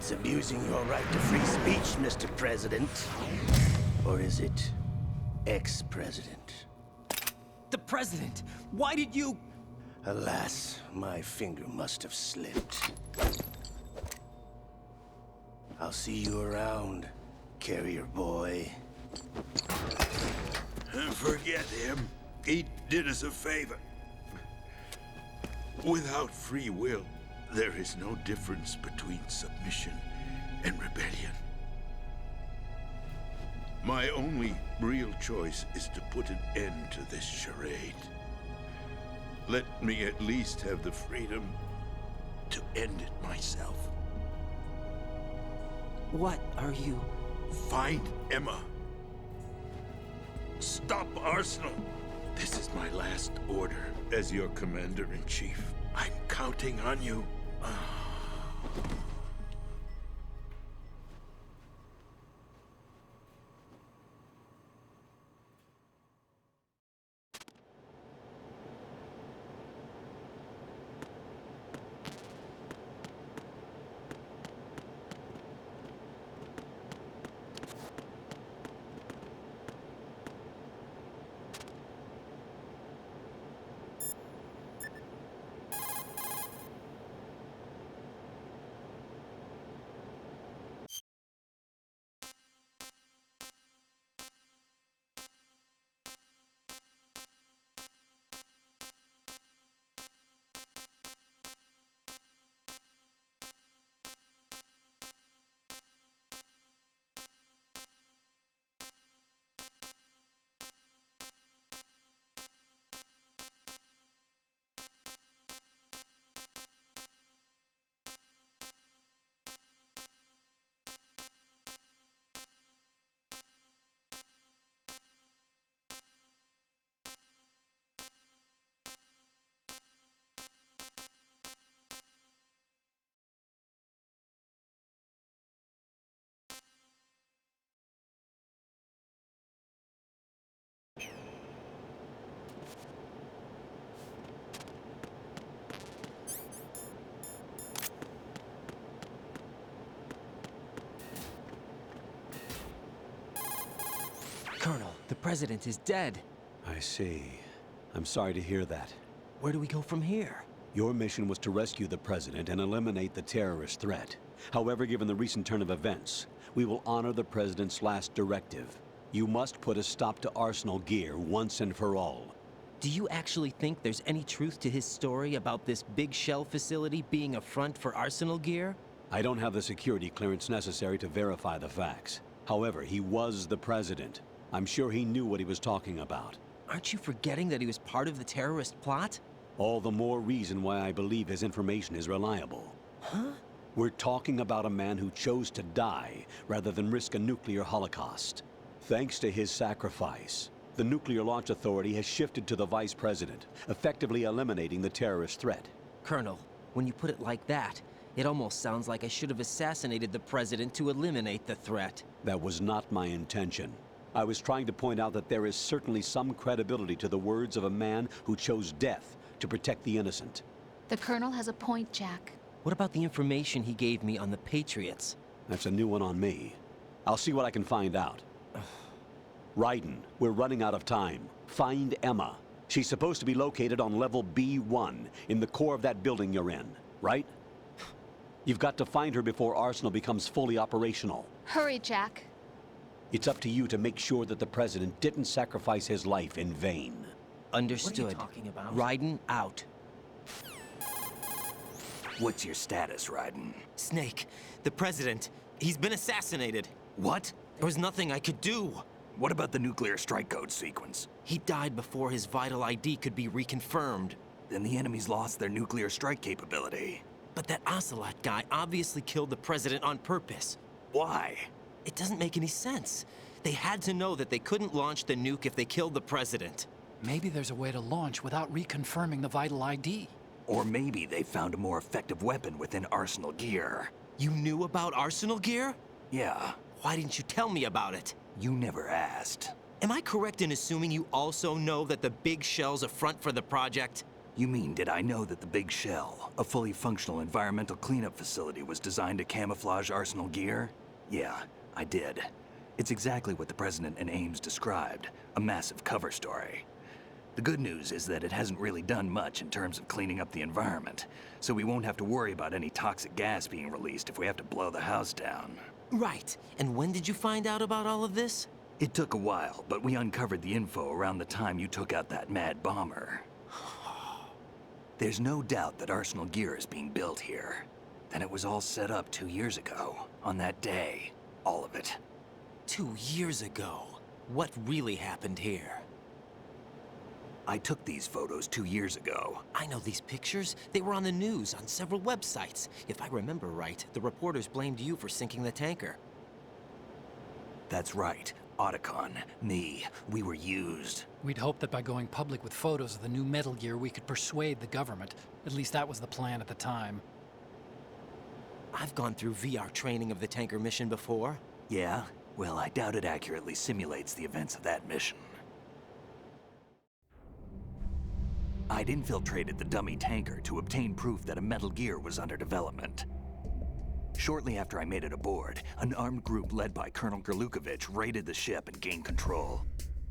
It's abusing your right to free speech, Mr. President. Or is it ex-president? The president! Why did you... Alas, my finger must have slipped. I'll see you around, carrier boy. Forget him. He did us a favor. Without free will, there is no difference between submission and rebellion. My only real choice is to put an end to this charade. Let me at least have the freedom to end it myself. What are you... Find Emma. Stop Arsenal. This is my last order as your commander-in-chief. I'm counting on you. Colonel, the president is dead. I see. I'm sorry to hear that. Where do we go from here? Your mission was to rescue the president and eliminate the terrorist threat. However, given the recent turn of events, we will honor the president's last directive. You must put a stop to Arsenal gear once and for all. Do you actually think there's any truth to his story about this big shell facility being a front for Arsenal gear? I don't have the security clearance necessary to verify the facts. However, he was the president. I'm sure he knew what he was talking about. Aren't you forgetting that he was part of the terrorist plot? All the more reason why I believe his information is reliable. Huh? We're talking about a man who chose to die rather than risk a nuclear holocaust. Thanks to his sacrifice, the Nuclear Launch Authority has shifted to the vice president, effectively eliminating the terrorist threat. Colonel, when you put it like that, it almost sounds like I should have assassinated the president to eliminate the threat. That was not my intention. I was trying to point out that there is certainly some credibility to the words of a man who chose death to protect the innocent. The Colonel has a point, Jack. What about the information he gave me on the Patriots? That's a new one on me. I'll see what I can find out. Raiden, we're running out of time. Find Emma. She's supposed to be located on level B1, in the core of that building you're in, right? You've got to find her before Arsenal becomes fully operational. Hurry, Jack. It's up to you to make sure that the president didn't sacrifice his life in vain. Understood. What are you talking about? Raiden out. What's your status, Raiden? Snake, the president, he's been assassinated. What? There was nothing I could do. What about the nuclear strike code sequence? He died before his vital ID could be reconfirmed. Then the enemy's lost their nuclear strike capability. But that Ocelot guy obviously killed the president on purpose. Why? It doesn't make any sense. They had to know that they couldn't launch the nuke if they killed the president. Maybe there's a way to launch without reconfirming the vital ID. Or maybe they found a more effective weapon within Arsenal gear. You knew about Arsenal gear? Yeah, Why didn't you tell me about it? you never asked. Am I correct in assuming you also know that the big shell's a front for the project? You mean, did I know that the Big Shell, a fully functional environmental cleanup facility, was designed to camouflage Arsenal gear? Yeah, I did. It's exactly what the President and Ames described, a massive cover story. The good news is that it hasn't really done much in terms of cleaning up the environment, so we won't have to worry about any toxic gas being released if we have to blow the house down. Right. And when did you find out about all of this? It took a while, but we uncovered the info around the time you took out that mad bomber. There's no doubt that Arsenal gear is being built here. Then it was all set up 2 years ago, on that day. All of it. 2 years ago. What really happened here? I took these photos 2 years ago. I know these pictures. They were on the news, on several websites. If I remember right, the reporters blamed you for sinking the tanker. That's right. Otacon, me, we were used. We'd hoped that by going public with photos of the new Metal Gear, we could persuade the government. At least that was the plan at the time. I've gone through VR training of the tanker mission before. Yeah? Well, I doubt it accurately simulates the events of that mission. I'd infiltrated the dummy tanker to obtain proof that a Metal Gear was under development. Shortly after I made it aboard, an armed group led by Colonel Gerlukovich raided the ship and gained control.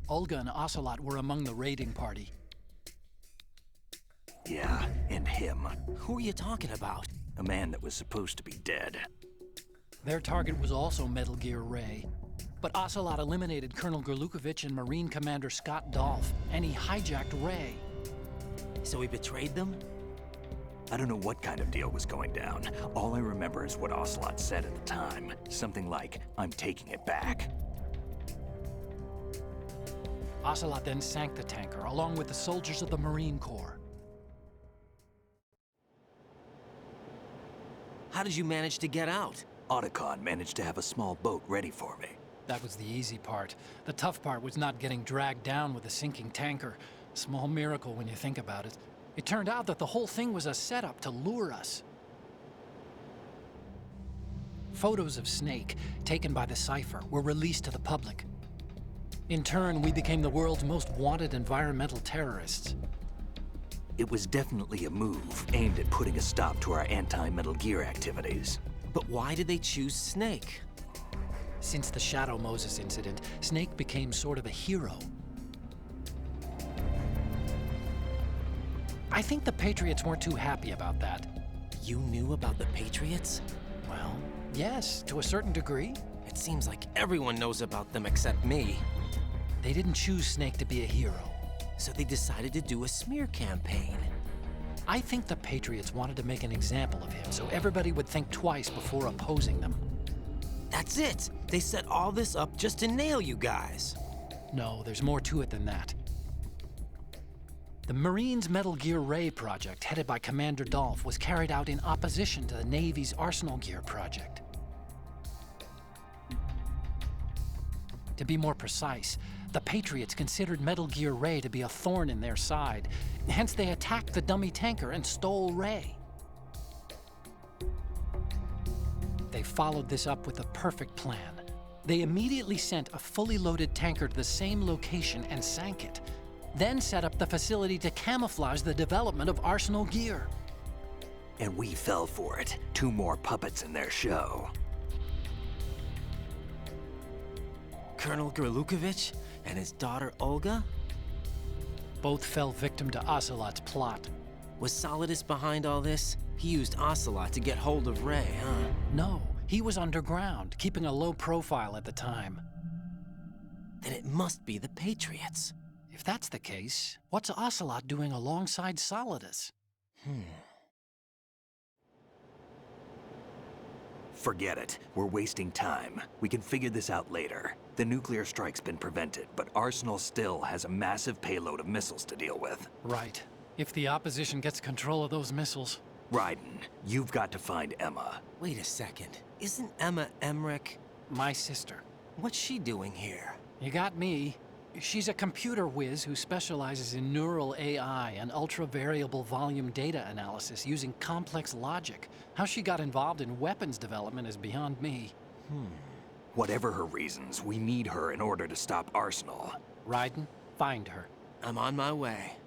Olga and Ocelot were among the raiding party. Yeah, and him. Who are you talking about? A man that was supposed to be dead. Their target was also Metal Gear Ray. But Ocelot eliminated Colonel Gerlukovich and Marine Commander Scott Dolph, and he hijacked Ray. So he betrayed them? I don't know what kind of deal was going down. All I remember is what Ocelot said at the time. Something like, "I'm taking it back." Ocelot then sank the tanker, along with the soldiers of the Marine Corps. How did you manage to get out? Otacon managed to have a small boat ready for me. That was the easy part. The tough part was not getting dragged down with a sinking tanker. Small miracle when you think about it. It turned out that the whole thing was a setup to lure us. Photos of Snake, taken by the Cypher, were released to the public. In turn, we became the world's most wanted environmental terrorists. It was definitely a move aimed at putting a stop to our anti-Metal Gear activities. But why did they choose Snake? Since the Shadow Moses incident, Snake became sort of a hero. I think the Patriots weren't too happy about that. You knew about the Patriots? Well, yes, to a certain degree. It seems like everyone knows about them except me. They didn't choose Snake to be a hero. So they decided to do a smear campaign. I think the Patriots wanted to make an example of him so everybody would think twice before opposing them. That's it! They set all this up just to nail you guys. No, there's more to it than that. The Marines' Metal Gear Ray project, headed by Commander Dolph, was carried out in opposition to the Navy's Arsenal Gear project. To be more precise, the Patriots considered Metal Gear Ray to be a thorn in their side. Hence, they attacked the dummy tanker and stole Ray. They followed this up with a perfect plan. They immediately sent a fully loaded tanker to the same location and sank it. Then set up the facility to camouflage the development of Arsenal Gear. And we fell for it. 2 more puppets in their show. Colonel Gerlukovich and his daughter Olga? Both fell victim to Ocelot's plot. Was Solidus behind all this? He used Ocelot to get hold of Ray, huh? No, he was underground, keeping a low profile at the time. Then it must be the Patriots. If that's the case, what's Ocelot doing alongside Solidus? Forget it. We're wasting time. We can figure this out later. The nuclear strike's been prevented, but Arsenal still has a massive payload of missiles to deal with. Right. If the opposition gets control of those missiles. Raiden, you've got to find Emma. Wait a second. Isn't Emma Emmerich? My sister. What's she doing here? You got me. She's a computer whiz who specializes in neural AI and ultra-variable volume data analysis using complex logic. How she got involved in weapons development is beyond me. Whatever her reasons, we need her in order to stop Arsenal. Raiden, find her. I'm on my way.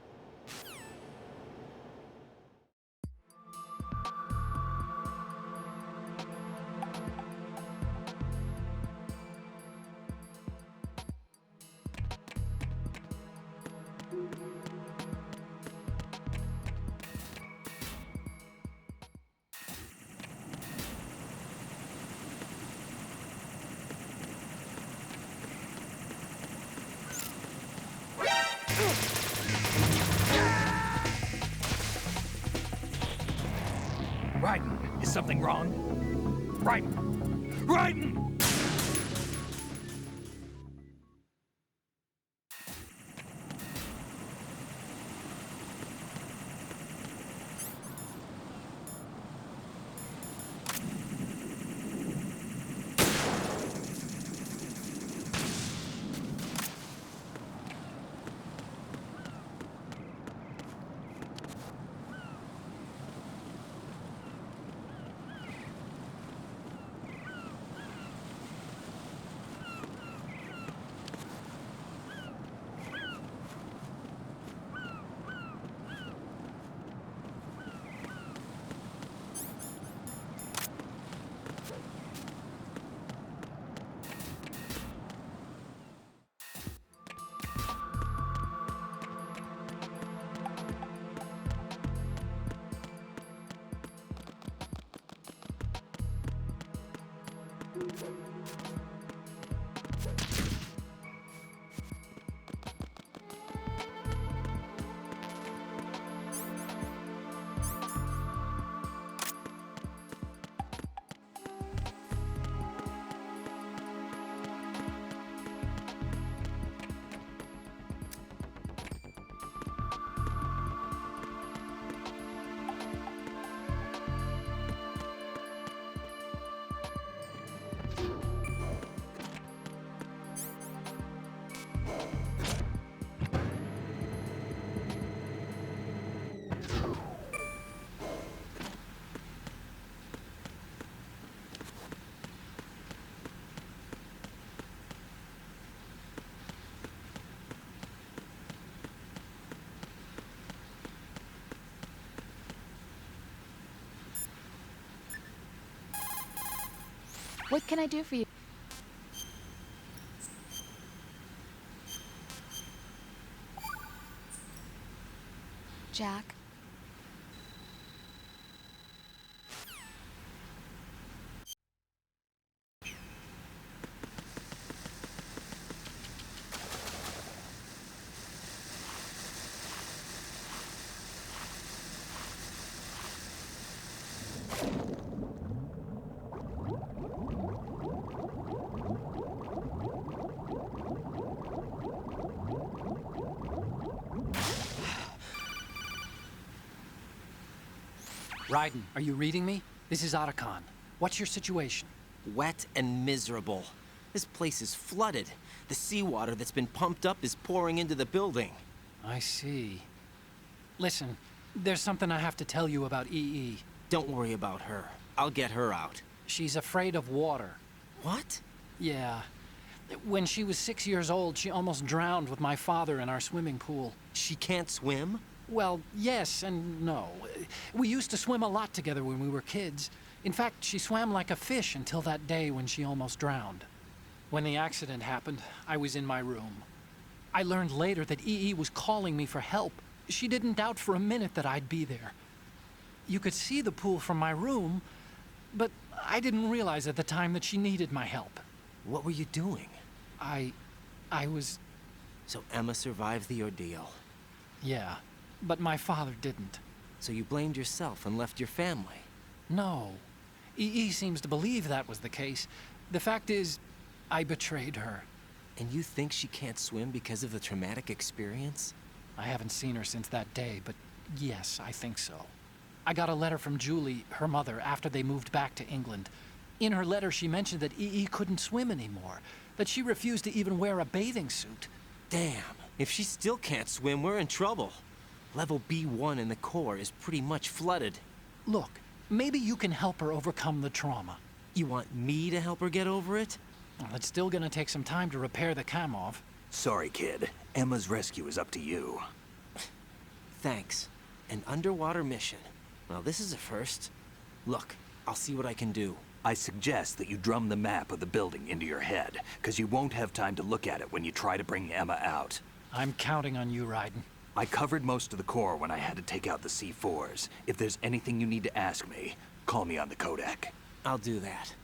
something wrong? Raiden! Raiden! What can I do for you? Jack? Raiden, are you reading me? This is Otacon. What's your situation? Wet and miserable. This place is flooded. The seawater that's been pumped up is pouring into the building. I see. Listen, there's something I have to tell you about EE. Don't worry about her. I'll get her out. She's afraid of water. What? Yeah. When she was 6 years old, she almost drowned with my father in our swimming pool. She can't swim? Well, yes and no. We used to swim a lot together when we were kids. In fact, she swam like a fish until that day when she almost drowned. When the accident happened, I was in my room. I learned later that EE was calling me for help. She didn't doubt for a minute that I'd be there. You could see the pool from my room, but I didn't realize at the time that she needed my help. What were you doing? I was... So Emma survived the ordeal. Yeah, but my father didn't. So you blamed yourself and left your family? No. EE seems to believe that was the case. The fact is, I betrayed her. And you think she can't swim because of the traumatic experience? I haven't seen her since that day, but yes, I think so. I got a letter from Julie, her mother, after they moved back to England. In her letter, she mentioned that EE couldn't swim anymore, that she refused to even wear a bathing suit. Damn, if she still can't swim, we're in trouble. Level B1 in the core is pretty much flooded. Look, maybe you can help her overcome the trauma. You want me to help her get over it? Well, it's still gonna take some time to repair the Kamov. Sorry, kid. Emma's rescue is up to you. Thanks. An underwater mission. Well, this is a first. Look, I'll see what I can do. I suggest that you drum the map of the building into your head, because you won't have time to look at it when you try to bring Emma out. I'm counting on you, Raiden. I covered most of the core when I had to take out the C4s. If there's anything you need to ask me, call me on the codec. I'll do that.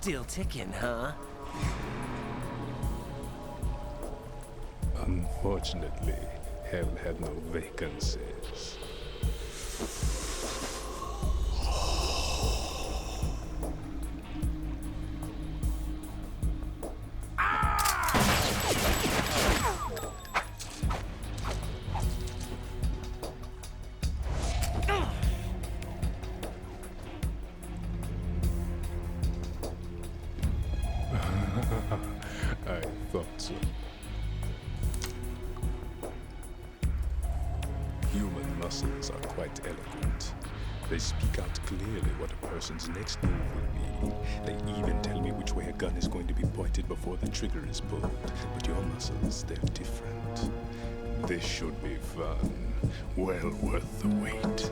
Still ticking, huh? Unfortunately, hell had no vacancies. I thought so. Human muscles are quite eloquent. They speak out clearly what a person's next move will be. They even tell me which way a gun is going to be pointed before the trigger is pulled. But your muscles, they're different. This should be fun. Well worth the wait.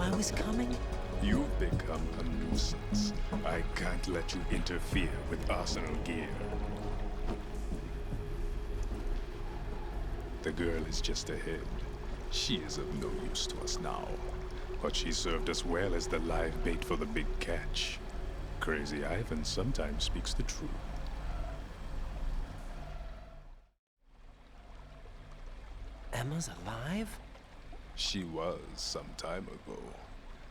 I was coming? You've become a nuisance. I can't let you interfere with arsenal gear. The girl is just ahead. She is of no use to us now. But she served us well as the live bait for the big catch. Crazy Ivan sometimes speaks the truth. Emma's alive? She was some time ago.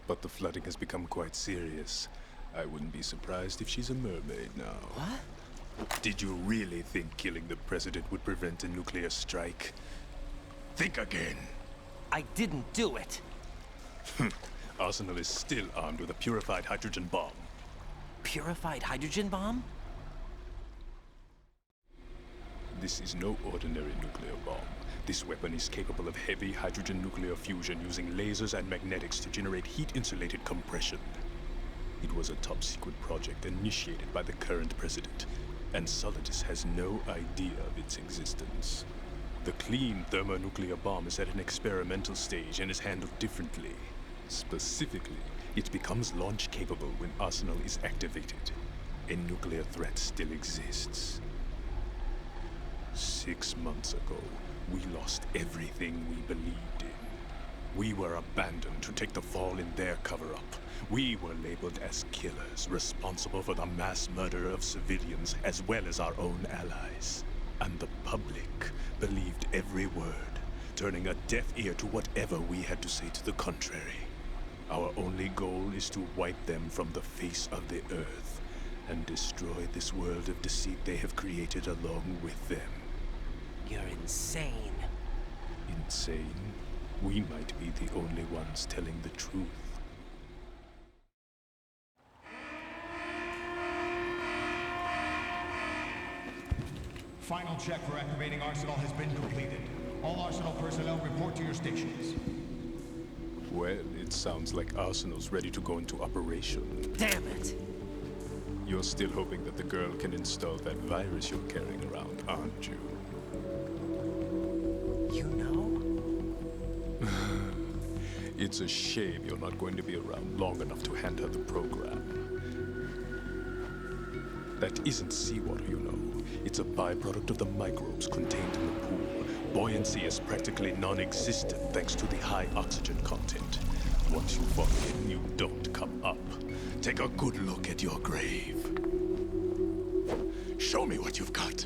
But the flooding has become quite serious. I wouldn't be surprised if she's a mermaid now. What? Did you really think killing the president would prevent a nuclear strike? Think again. I didn't do it. Arsenal is still armed with a purified hydrogen bomb. Purified hydrogen bomb? This is no ordinary nuclear bomb. This weapon is capable of heavy hydrogen nuclear fusion using lasers and magnetics to generate heat-insulated compression. It was a top-secret project initiated by the current president, and Solidus has no idea of its existence. The clean thermonuclear bomb is at an experimental stage and is handled differently. Specifically, it becomes launch-capable when Arsenal is activated. A nuclear threat still exists. 6 months ago, we lost everything we believed in. We were abandoned to take the fall in their cover-up. We were labeled as killers, responsible for the mass murder of civilians as well as our own allies. And the public believed every word, turning a deaf ear to whatever we had to say to the contrary. Our only goal is to wipe them from the face of the earth and destroy this world of deceit they have created along with them. You're insane. Insane? We might be the only ones telling the truth. Final check for activating Arsenal has been completed. All Arsenal personnel report to your stations. Well, it sounds like Arsenal's ready to go into operation. Damn it! You're still hoping that the girl can install that virus you're carrying around, aren't you? You know? It's a shame you're not going to be around long enough to hand her the program. That isn't seawater, you know. It's a byproduct of the microbes contained in the pool. Buoyancy is practically non-existent thanks to the high oxygen content. Once you fall in, you don't come up. Take a good look at your grave. Show me what you've got.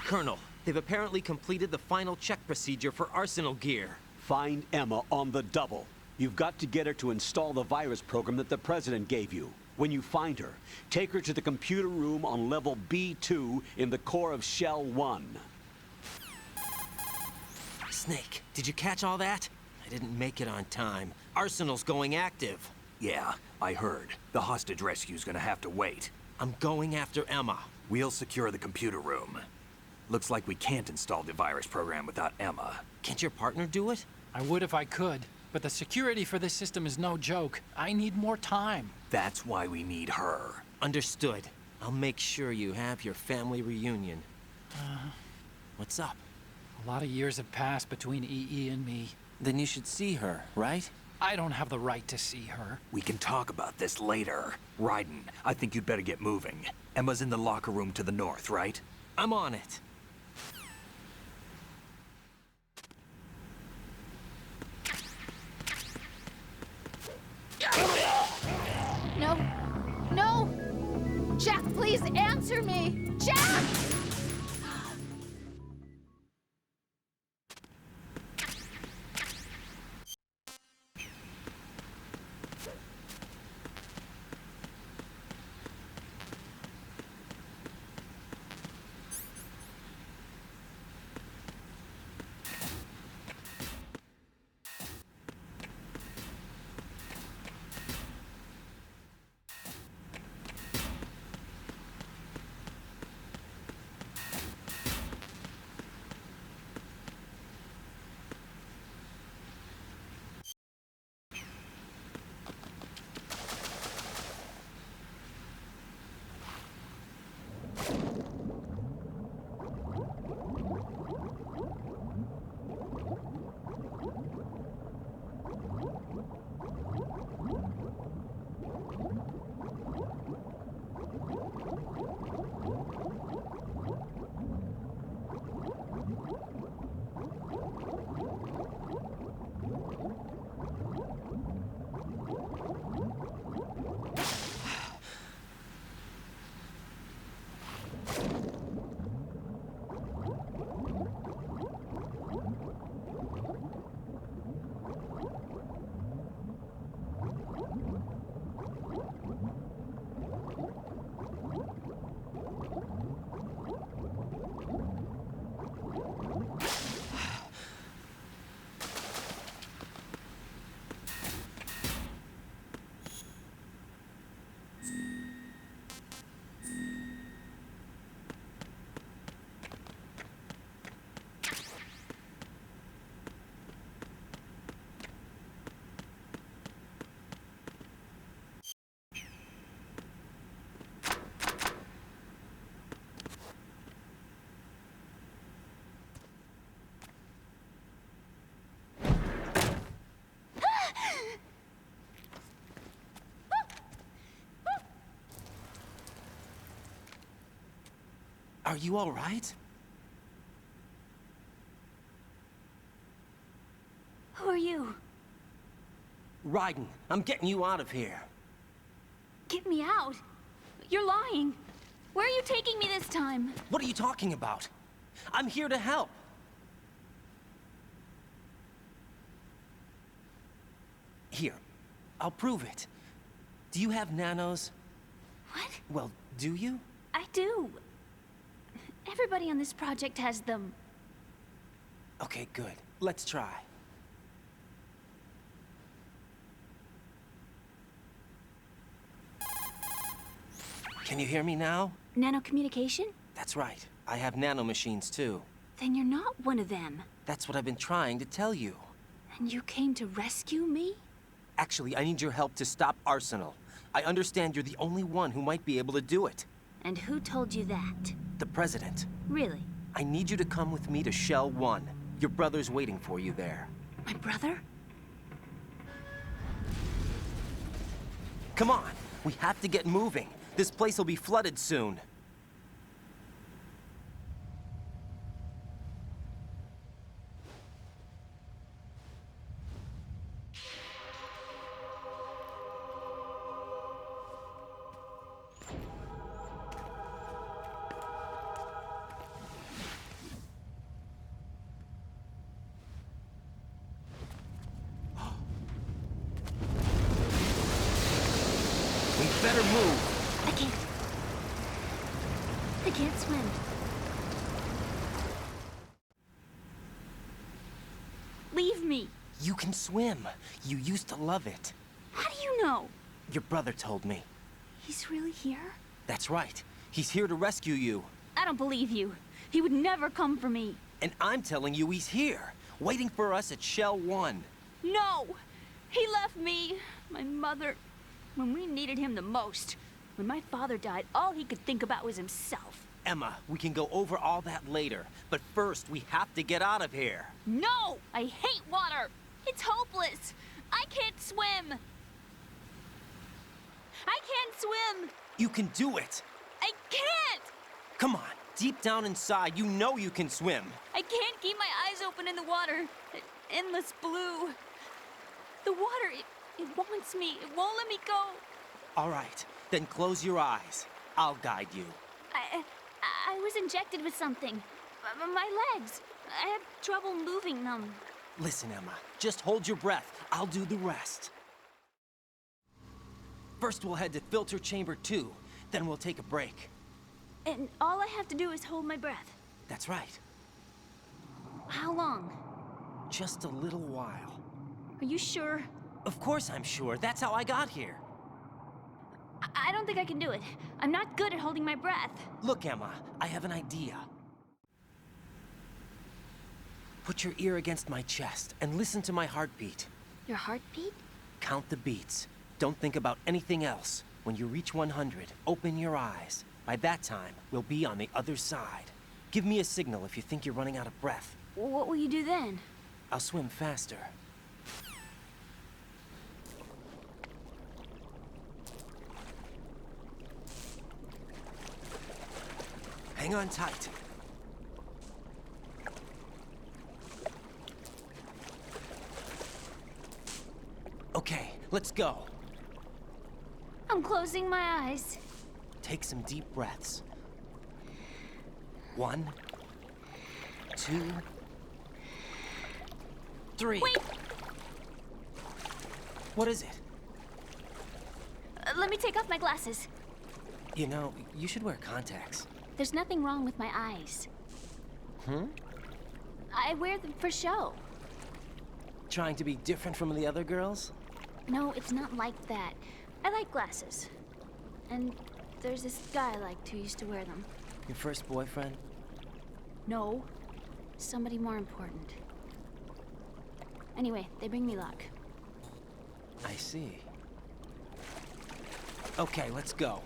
Colonel, they've apparently completed the final check procedure for arsenal gear. Find Emma on the double. You've got to get her to install the virus program that the President gave you. When you find her, take her to the computer room on level B2 in the core of Shell 1. Snake, did you catch all that? I didn't make it on time. Arsenal's going active. Yeah, I heard. The hostage rescue's gonna have to wait. I'm going after Emma. We'll secure the computer room. Looks like we can't install the virus program without Emma. Can't your partner do it? I would if I could, but the security for this system is no joke. I need more time. That's why we need her. Understood. I'll make sure you have your family reunion. What's up? A lot of years have passed between EE and me. Then you should see her, right? I don't have the right to see her. We can talk about this later. Raiden, I think you'd better get moving. Emma's in the locker room to the north, right? I'm on it. No. No! Jack, please answer me! Jack! Are you all right? Who are you? Raiden, I'm getting you out of here. Get me out. You're lying. Where are you taking me this time? What are you talking about? I'm here to help. Here, I'll prove it. Do you have nanos? What? Well, do you? I do. Everybody on this project has them. Okay, good. Let's try. Can you hear me now? Nanocommunication? That's right. I have nanomachines too. Then you're not one of them. That's what I've been trying to tell you. And you came to rescue me? Actually, I need your help to stop Arsenal. I understand you're the only one who might be able to do it. And who told you that? The President. Really? I need you to come with me to Shell 1. Your brother's waiting for you there. My brother? Come on, we have to get moving. This place will be flooded soon. We better move. I can't. I can't swim. Leave me. You can swim. You used to love it. How do you know? Your brother told me. He's really here? That's right. He's here to rescue you. I don't believe you. He would never come for me. And I'm telling you he's here, waiting for us at Shell 1. No! He left me, my mother, when we needed him the most. When my father died, all he could think about was himself. Emma, we can go over all that later, but first we have to get out of here. No! I hate water! It's hopeless! I can't swim! I can't swim! You can do it. I can't! Come on, deep down inside, you know you can swim. I can't keep my eyes open in the water. Endless blue. The water, it wants me. It won't let me go. All right, then close your eyes. I'll guide you. I was injected with something. My legs. I have trouble moving them. Listen, Emma, just hold your breath. I'll do the rest. First, we'll head to filter chamber 2. Then we'll take a break. And all I have to do is hold my breath. That's right. How long? Just a little while. Are you sure? Of course I'm sure. That's how I got here. I don't think I can do it. I'm not good at holding my breath. Look, Emma, I have an idea. Put your ear against my chest and listen to my heartbeat. Your heartbeat? Count the beats. Don't think about anything else. When you reach 100, open your eyes. By that time, we'll be on the other side. Give me a signal if you think you're running out of breath. What will you do then? I'll swim faster. Hang on tight. Okay, let's go. I'm closing my eyes. Take some deep breaths. 1, 2, 3. Wait! What is it? Let me take off my glasses. You know, you should wear contacts. There's nothing wrong with my eyes. I wear them for show. Trying to be different from the other girls? No, it's not like that. I like glasses. And there's this guy I liked who used to wear them. Your first boyfriend? No. Somebody more important. Anyway, they bring me luck. I see. Okay, let's go.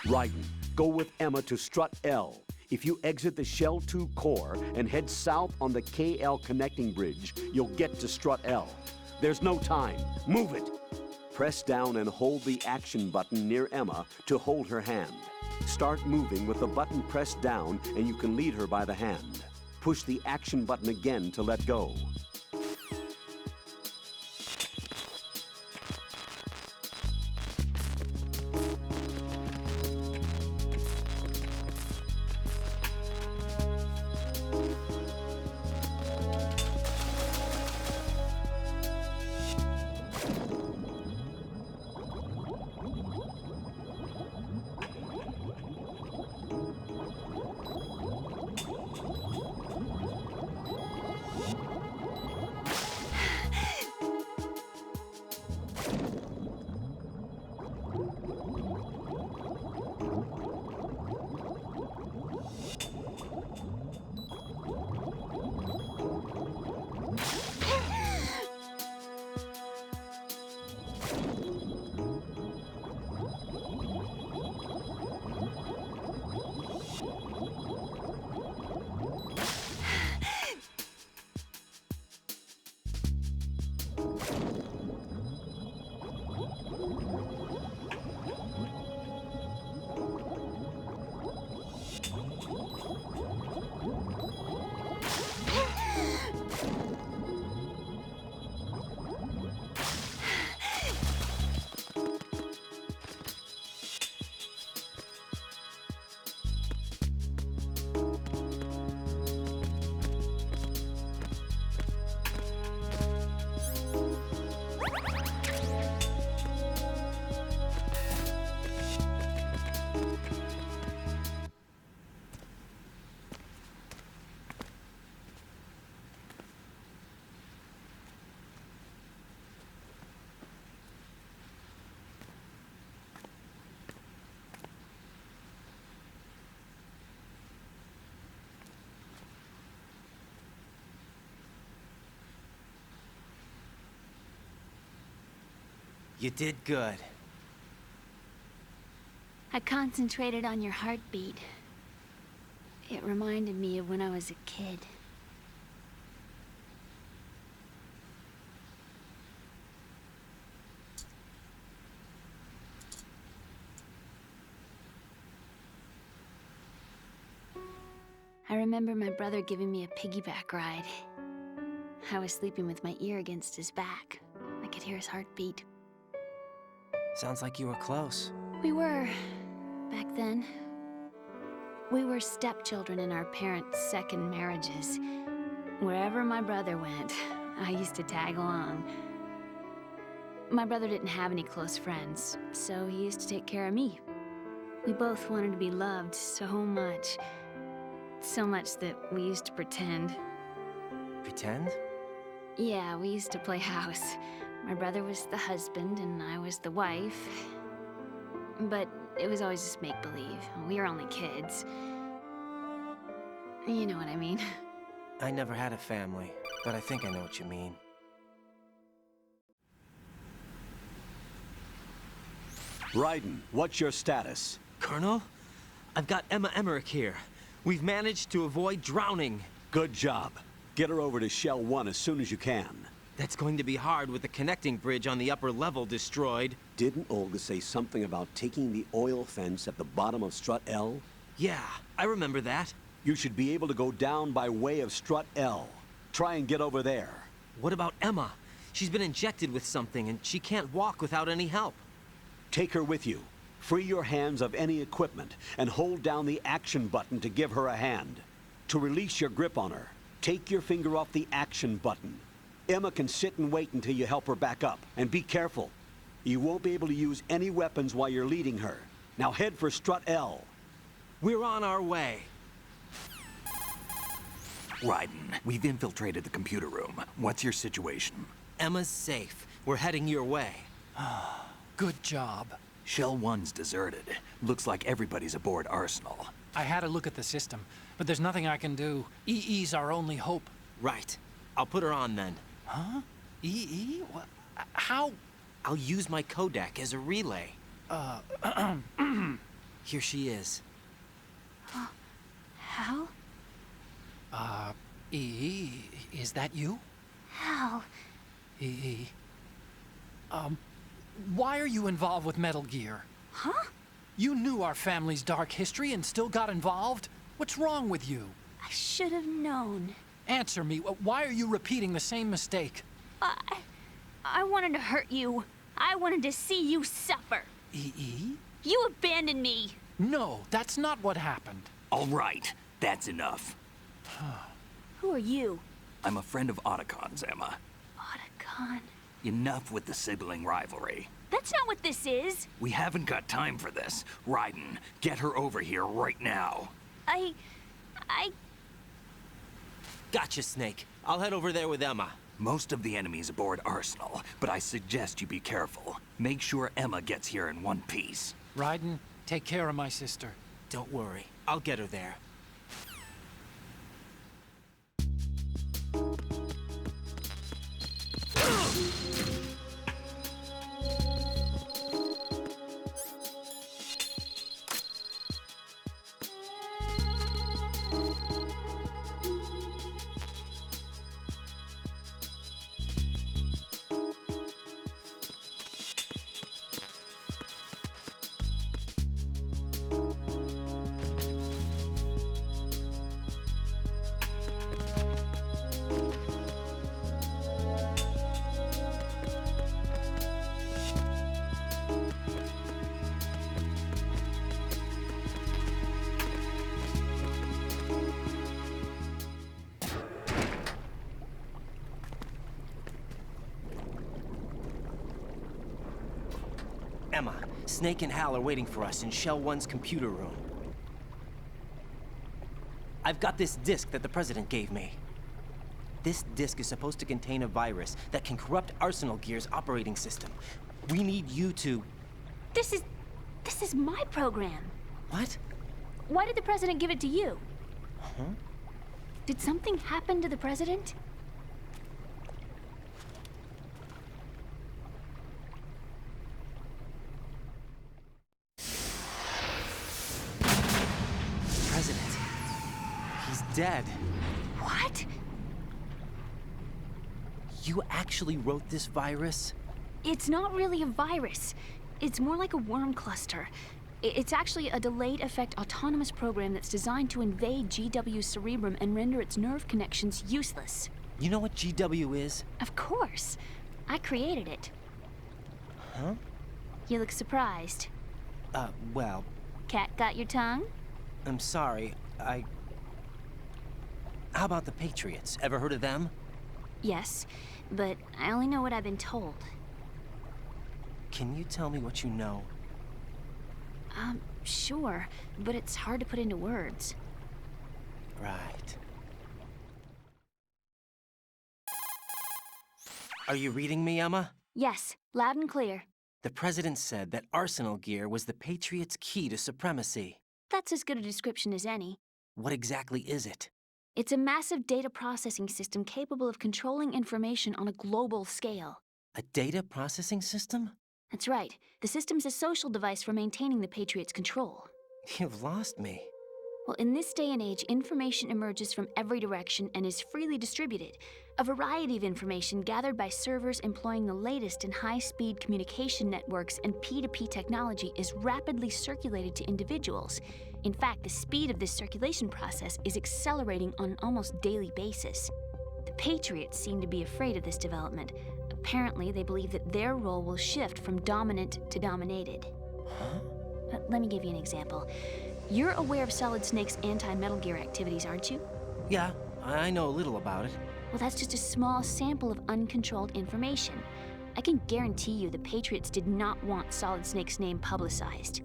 Raiden, go with Emma to Strut L. If you exit the Shell 2 core and head south on the KL connecting bridge, you'll get to Strut L. There's no time. Move it. Press down and hold the action button near Emma to hold her hand. Start moving with the button pressed down and you can lead her by the hand. Push the action button again to let go. You did good. I concentrated on your heartbeat. It reminded me of when I was a kid. I remember my brother giving me a piggyback ride. I was sleeping with my ear against his back. I could hear his heartbeat. Sounds like you were close. We were, back then. We were stepchildren in our parents' second marriages. Wherever my brother went, I used to tag along. My brother didn't have any close friends, so he used to take care of me. We both wanted to be loved so much. So much that we used to pretend. Pretend? Yeah, we used to play house. My brother was the husband and I was the wife. But it was always just make-believe. We were only kids. You know what I mean. I never had a family, but I think I know what you mean. Raiden, what's your status? Colonel? I've got Emma Emmerich here. We've managed to avoid drowning. Good job. Get her over to Shell 1 as soon as you can. That's going to be hard with the connecting bridge on the upper level destroyed. Didn't Olga say something about taking the oil fence at the bottom of Strut L? Yeah, I remember that. You should be able to go down by way of Strut L. Try and get over there. What about Emma? She's been injected with something and she can't walk without any help. Take her with you. Free your hands of any equipment and hold down the action button to give her a hand. To release your grip on her, take your finger off the action button. Emma can sit and wait until you help her back up. And be careful. You won't be able to use any weapons while you're leading her. Now head for Strut L. We're on our way. Raiden, we've infiltrated the computer room. What's your situation? Emma's safe. We're heading your way. Good job. Shell 1's deserted. Looks like everybody's aboard Arsenal. I had a look at the system, but there's nothing I can do. EE's our only hope. Right. I'll put her on then. Huh? EE? What? How? I'll use my codec as a relay. Here she is. Hal? Is that you? Hal. Why are you involved with Metal Gear? Huh? You knew our family's dark history and still got involved? What's wrong with you? I should have known. Answer me. Why are you repeating the same mistake? I wanted to hurt you. I wanted to see you suffer. You abandoned me. No, that's not what happened. All right, that's enough. Who are you? I'm a friend of Otacon's, Emma. Otacon. Enough with the sibling rivalry. That's not what this is. We haven't got time for this. Raiden, get her over here right now. I... Gotcha, Snake. I'll head over there with Emma. Most of the enemies aboard Arsenal, but I suggest you be careful. Make sure Emma gets here in one piece. Raiden, take care of my sister. Don't worry. I'll get her there. Emma, Snake and Hal are waiting for us in Shell 1's computer room. I've got this disk that the President gave me. This disk is supposed to contain a virus that can corrupt Arsenal Gear's operating system. We need you to... This is my program. What? Why did the President give it to you? Huh? Did something happen to the President? President. He's dead. What? You actually wrote this virus? It's not really a virus. It's more like a worm cluster. It's actually a delayed effect autonomous program that's designed to invade GW's cerebrum and render its nerve connections useless. You know what GW is? Of course. I created it. Huh? You look surprised. Well... Cat got your tongue? I'm sorry, How about the Patriots? Ever heard of them? Yes, but I only know what I've been told. Can you tell me what you know? Sure, but it's hard to put into words. Right. Are you reading me, Emma? Yes, loud and clear. The President said that Arsenal Gear was the Patriots' key to supremacy. That's as good a description as any. What exactly is it? It's a massive data processing system capable of controlling information on a global scale. A data processing system? That's right. The system's a social device for maintaining the Patriots' control. You've lost me. Well, in this day and age, information emerges from every direction and is freely distributed. A variety of information gathered by servers employing the latest in high-speed communication networks and P2P technology is rapidly circulated to individuals. In fact, the speed of this circulation process is accelerating on an almost daily basis. The Patriots seem to be afraid of this development. Apparently, they believe that their role will shift from dominant to dominated. Huh? Let me give you an example. You're aware of Solid Snake's anti-Metal Gear activities, aren't you? Yeah, I know a little about it. Well, that's just a small sample of uncontrolled information. I can guarantee you the Patriots did not want Solid Snake's name publicized.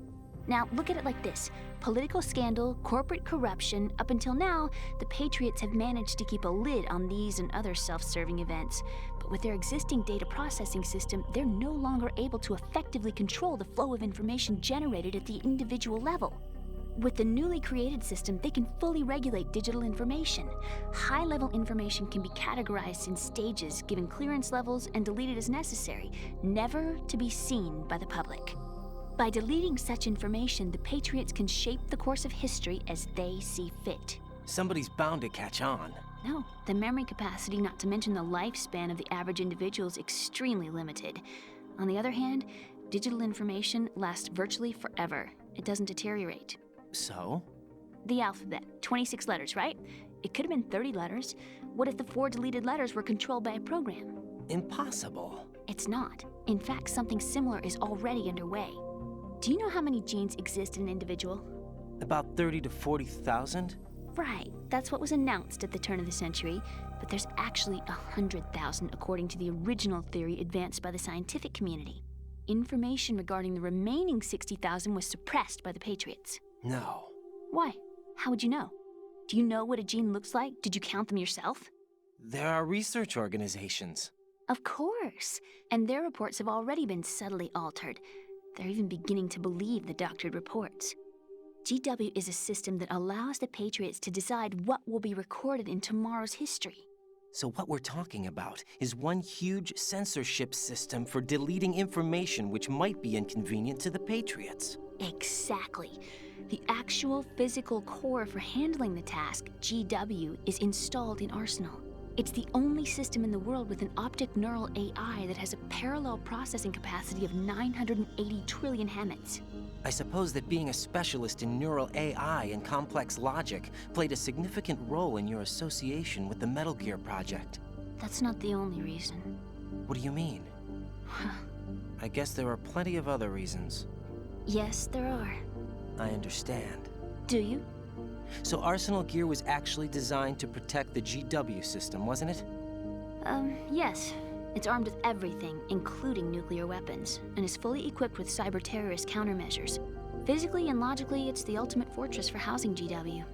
Now, look at it like this. Political scandal, corporate corruption, up until now, the Patriots have managed to keep a lid on these and other self-serving events. But with their existing data processing system, they're no longer able to effectively control the flow of information generated at the individual level. With the newly created system, they can fully regulate digital information. High-level information can be categorized in stages, given clearance levels, and deleted as necessary, never to be seen by the public. By deleting such information, the Patriots can shape the course of history as they see fit. Somebody's bound to catch on. No, the memory capacity, not to mention the lifespan of the average individual, is extremely limited. On the other hand, digital information lasts virtually forever. It doesn't deteriorate. So? The alphabet, 26 letters, right? It could have been 30 letters. What if the 4 deleted letters were controlled by a program? Impossible. It's not. In fact, something similar is already underway. Do you know how many genes exist in an individual? About 30 to 40,000? Right, that's what was announced at the turn of the century, but there's actually 100,000 according to the original theory advanced by the scientific community. Information regarding the remaining 60,000 was suppressed by the Patriots. No. Why? How would you know? Do you know what a gene looks like? Did you count them yourself? There are research organizations. Of course, and their reports have already been subtly altered. They're even beginning to believe the doctored reports. GW is a system that allows the Patriots to decide what will be recorded in tomorrow's history. So what we're talking about is one huge censorship system for deleting information which might be inconvenient to the Patriots. Exactly. The actual physical core for handling the task, GW, is installed in Arsenal. It's the only system in the world with an optic neural AI that has a parallel processing capacity of 980 trillion Hammets. I suppose that being a specialist in neural AI and complex logic played a significant role in your association with the Metal Gear project. That's not the only reason. What do you mean? I guess there are plenty of other reasons. Yes, there are. I understand. Do you? So Arsenal Gear was actually designed to protect the GW system, wasn't it? Yes. It's armed with everything, including nuclear weapons, and is fully equipped with cyber-terrorist countermeasures. Physically and logically, it's the ultimate fortress for housing GW.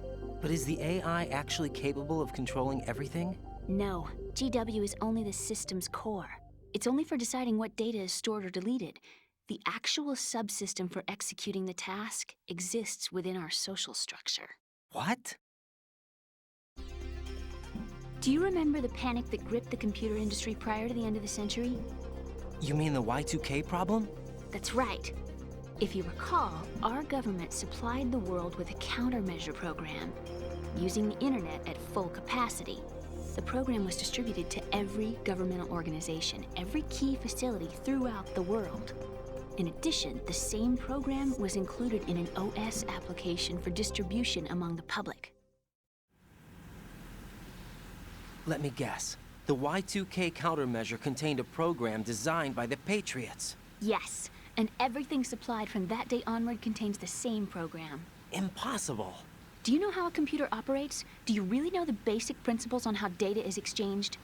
But is the AI actually capable of controlling everything? No. GW is only the system's core. It's only for deciding what data is stored or deleted. The actual subsystem for executing the task exists within our social structure. What? Do you remember the panic that gripped the computer industry prior to the end of the century? You mean the Y2K problem? That's right. If you recall, our government supplied the world with a countermeasure program, using the internet at full capacity. The program was distributed to every governmental organization, every key facility throughout the world. In addition, the same program was included in an OS application for distribution among the public. Let me guess. The Y2K countermeasure contained a program designed by the Patriots. Yes, and everything supplied from that day onward contains the same program. Impossible. Do you know how a computer operates? Do you really know the basic principles on how data is exchanged?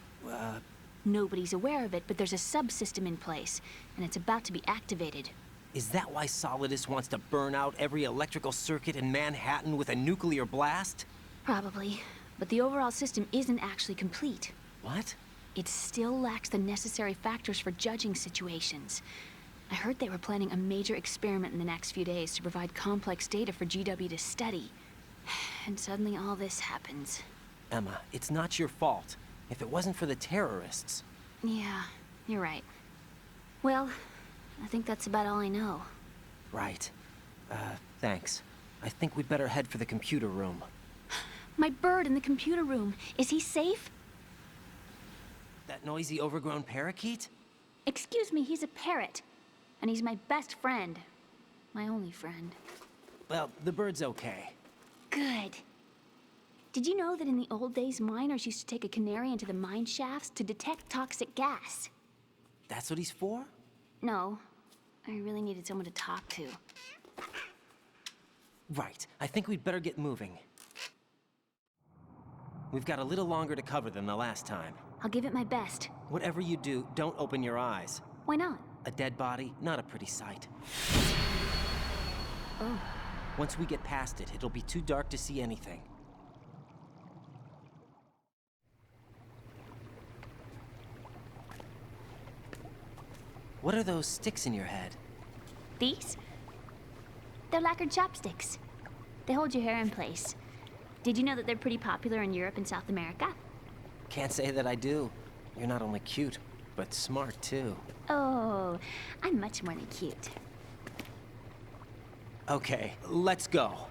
Nobody's aware of it, but there's a subsystem in place, and it's about to be activated. Is that why Solidus wants to burn out every electrical circuit in Manhattan with a nuclear blast? Probably, but the overall system isn't actually complete. What? It still lacks the necessary factors for judging situations. I heard they were planning a major experiment in the next few days to provide complex data for GW to study. And suddenly all this happens. Emma, it's not your fault. If it wasn't for the terrorists... Yeah, you're right. Well, I think that's about all I know. Right. Thanks. I think we'd better head for the computer room. My bird in the computer room. Is he safe? That noisy, overgrown parakeet? Excuse me, he's a parrot. And he's my best friend. My only friend. Well, the bird's okay. Good. Did you know that in the old days, miners used to take a canary into the mine shafts to detect toxic gas? That's what he's for? No. I really needed someone to talk to. Right. I think we'd better get moving. We've got a little longer to cover than the last time. I'll give it my best. Whatever you do, don't open your eyes. Why not? A dead body, not a pretty sight. Oh. Once we get past it, it'll be too dark to see anything. What are those sticks in your head? These? They're lacquered chopsticks. They hold your hair in place. Did you know that they're pretty popular in Europe and South America? Can't say that I do. You're not only cute, but smart too. Oh, I'm much more than cute. Okay, let's go.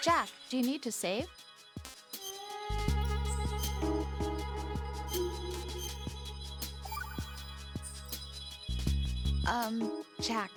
Jack, do you need to save? Jack,